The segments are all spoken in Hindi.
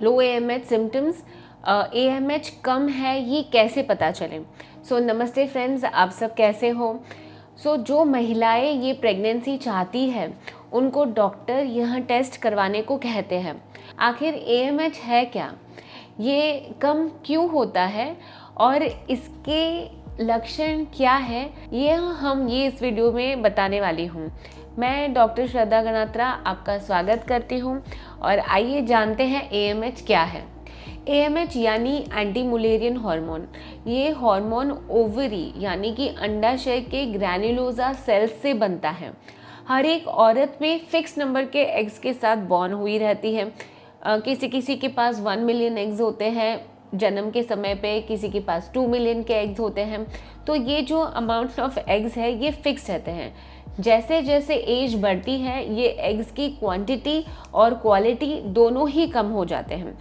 लो AMH सिम्टम्स, AMH कम है ये कैसे पता चले। नमस्ते फ्रेंड्स, आप सब कैसे हो। जो महिलाएं ये प्रेगनेंसी चाहती है उनको डॉक्टर यह टेस्ट करवाने को कहते हैं। आखिर AMH है क्या, ये कम क्यों होता है और इसके लक्षण क्या है, ये इस वीडियो में बताने वाली हूँ। मैं डॉक्टर श्रद्धा गणात्रा आपका स्वागत करती हूँ और आइए जानते हैं AMH क्या है। AMH यानी एंटी मुलेरियन हार्मोन। ये हार्मोन ओवरी यानी कि अंडाशय के ग्रैन्युलोसा सेल्स से बनता है। हर एक औरत में फिक्स नंबर के एग्स के साथ बॉर्न हुई रहती है। किसी किसी के पास 1 मिलियन एग्स होते हैं जन्म के समय पे, किसी के पास 2 मिलियन के एग्स होते हैं। तो ये जो अमाउंट ऑफ एग्स है ये फिक्स रहते हैं। जैसे जैसे एज बढ़ती है ये एग्स की क्वांटिटी और क्वालिटी दोनों ही कम हो जाते हैं।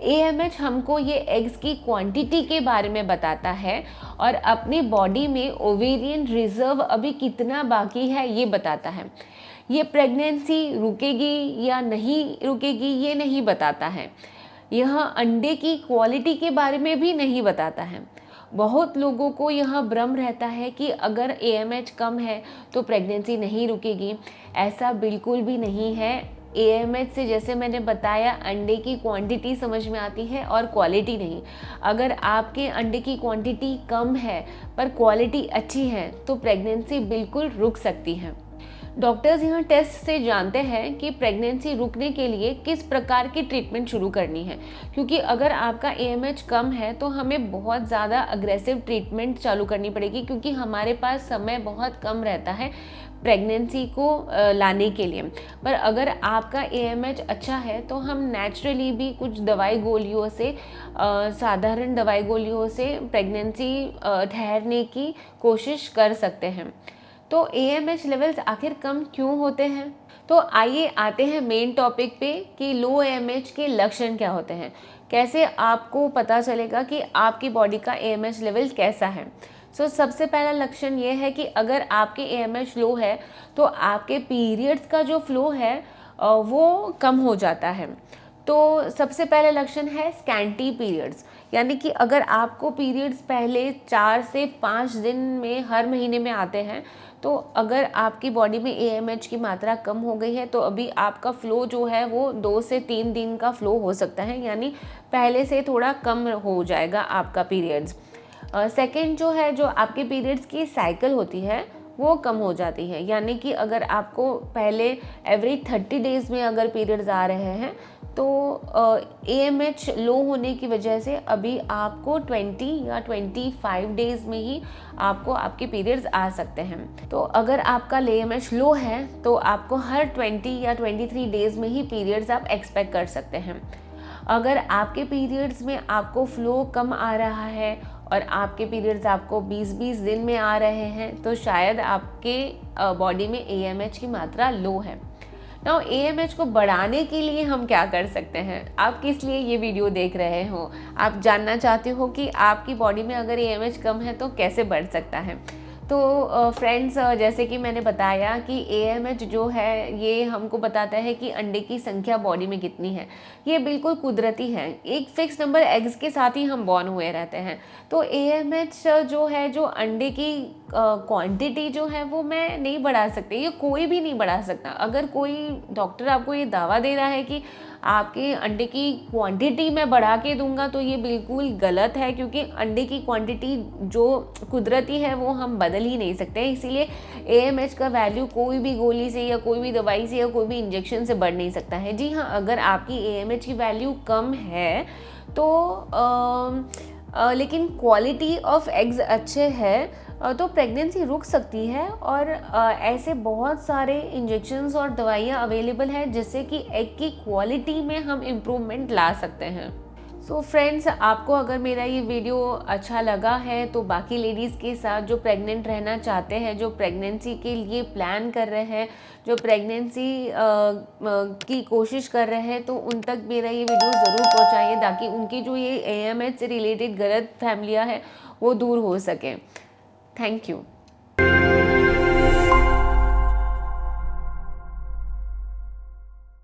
AMH हमको ये एग्स की क्वांटिटी के बारे में बताता है और अपनी बॉडी में ओवेरियन रिजर्व अभी कितना बाकी है ये बताता है। ये प्रेगनेंसी रुकेगी या नहीं रुकेगी ये नहीं बताता है। यह अंडे की क्वालिटी के बारे में भी नहीं बताता है। बहुत लोगों को यह भ्रम रहता है कि अगर AMH कम है तो प्रेगनेंसी नहीं रुकेगी। ऐसा बिल्कुल भी नहीं है। AMH से जैसे मैंने बताया अंडे की क्वांटिटी समझ में आती है और क्वालिटी नहीं। अगर आपके अंडे की क्वांटिटी कम है पर क्वालिटी अच्छी है तो प्रेगनेंसी बिल्कुल रुक सकती है। डॉक्टर्स यह टेस्ट से जानते हैं कि प्रेगनेंसी रुकने के लिए किस प्रकार की ट्रीटमेंट शुरू करनी है, क्योंकि अगर आपका AMH कम है तो हमें बहुत ज़्यादा अग्रेसिव ट्रीटमेंट चालू करनी पड़ेगी, क्योंकि हमारे पास समय बहुत कम रहता है प्रेगनेंसी को लाने के लिए। पर अगर आपका AMH अच्छा है तो हम नेचुरली भी कुछ दवाई गोलियों से, साधारण दवाई गोलियों से प्रेगनेंसी ठहरने की कोशिश कर सकते हैं। तो AMH लेवल्स आखिर कम क्यों होते हैं? तो आइए आते हैं मेन टॉपिक पे कि लो AMH के लक्षण क्या होते हैं। कैसे आपको पता चलेगा कि आपकी बॉडी का AMH लेवल कैसा है। सबसे पहला लक्षण ये है कि अगर आपके AMH लो है तो आपके पीरियड्स का जो फ्लो है वो कम हो जाता है। तो सबसे पहला लक्षण है स्कैंटी पीरियड्स, यानी कि अगर आपको पीरियड्स पहले 4 से 5 दिन में हर महीने में आते हैं, तो अगर आपकी बॉडी में AMH की मात्रा कम हो गई है तो अभी आपका फ़्लो जो है वो 2 से 3 दिन का फ़्लो हो सकता है, यानी पहले से थोड़ा कम हो जाएगा आपका पीरियड्स। सेकंड जो है, जो आपके पीरियड्स की साइकिल होती है वो कम हो जाती है, यानी कि अगर आपको पहले एवरी 30 डेज़ में अगर पीरियड्स आ रहे हैं तो AMH लो होने की वजह से अभी आपको 20 या 25 डेज़ में ही आपको आपके पीरियड्स आ सकते हैं। तो अगर आपका AMH लो है तो आपको हर 20 या 23 डेज़ में ही पीरियड्स आप एक्सपेक्ट कर सकते हैं। अगर आपके पीरियड्स में आपको फ़्लो कम आ रहा है और आपके पीरियड्स आपको 20-20 दिन में आ रहे हैं तो शायद आपके बॉडी में AMH की मात्रा लो है। नाउ AMH को बढ़ाने के लिए हम क्या कर सकते हैं? आप किस लिए ये वीडियो देख रहे हो? आप जानना चाहते हो कि आपकी बॉडी में अगर AMH कम है तो कैसे बढ़ सकता है। तो फ्रेंड्स, जैसे कि मैंने बताया कि AMH जो है ये हमको बताता है कि अंडे की संख्या बॉडी में कितनी है। ये बिल्कुल कुदरती है, एक फिक्स नंबर एग्स के साथ ही हम बॉर्न हुए रहते हैं। तो AMH जो है, जो अंडे की क्वांटिटी जो है वो मैं नहीं बढ़ा सकती, ये कोई भी नहीं बढ़ा सकता। अगर कोई डॉक्टर आपको ये दावा दे रहा है कि आपके अंडे की क्वांटिटी मैं बढ़ा के दूंगा तो ये बिल्कुल गलत है, क्योंकि अंडे की क्वांटिटी जो कुदरती है वो हम बदल ही नहीं सकते। इसीलिए AMH का वैल्यू कोई भी गोली से या कोई भी दवाई से या कोई भी इंजेक्शन से बढ़ नहीं सकता है। जी हाँ, अगर आपकी AMH की वैल्यू कम है तो लेकिन क्वालिटी ऑफ एग्स अच्छे हैं तो प्रेगनेंसी रुक सकती है। और ऐसे बहुत सारे इंजेक्शंस और दवाइयाँ अवेलेबल हैं जिससे कि एग की क्वालिटी में हम इम्प्रूवमेंट ला सकते हैं। फ्रेंड्स, आपको अगर मेरा ये वीडियो अच्छा लगा है तो बाकी लेडीज़ के साथ जो प्रेग्नेंट रहना चाहते हैं, जो प्रेगनेंसी के लिए प्लान कर रहे हैं, जो प्रेगनेंसी की कोशिश कर रहे हैं, तो उन तक मेरा ये वीडियो ज़रूर पहुंचाइए ताकि उनकी जो ये AMH से रिलेटेड गलत फहमियाँ हैं वो दूर हो सकें। Thank you.